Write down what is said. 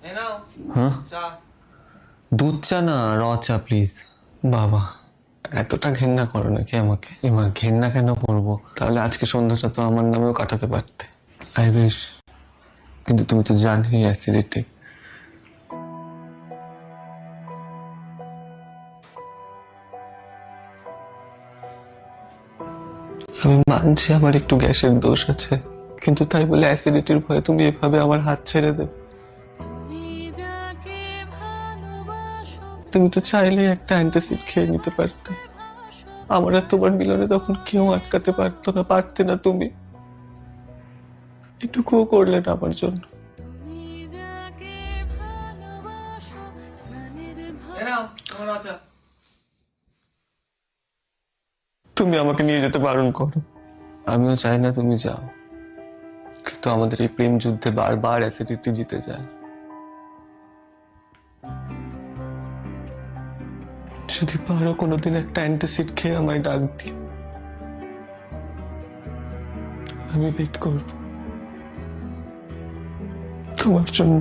হ্যাঁ, দুধ চা না, র চা প্লিজ। বাবা, এতটা ঘেন্না করো নাকি আমাকে? এমা, ঘেন্না কেন করবো? তাহলে আজকে সন্ধ্যাটা তো আমার নামেও কাটাতে পারতে। আই বেশ, কিন্তু তুমি তো জানোই অ্যাসিডিটি। আমি মানছি আমার একটু গ্যাসের দোষ আছে, কিন্তু তাই বলে অ্যাসিডিটির ভয়ে তুমি এভাবে আমার হাত ছেড়ে দেবে? তুমি তো চাইলেই একটা অ্যান্টাসিড খেয়ে নিতে পারতে। আমার আর তোমার মিলনে তখন কেউ আটকাতে পারতো না, পারতে না তুমি। একটুকুও করলে না আমার জন্য। তুমি আমাকে নিয়ে যেতে বারণ করো, আমিও চাই না তুমি যাও, কিন্তু আমাদের এই প্রেম যুদ্ধে বারবার অ্যাসিডিটি জিতে যায়। যদি পারো কোনোদিন একটা অ্যান্টাসিড খেয়ে আমায় ডাক দিও, আমি ওয়েট করবো তোমার জন্য।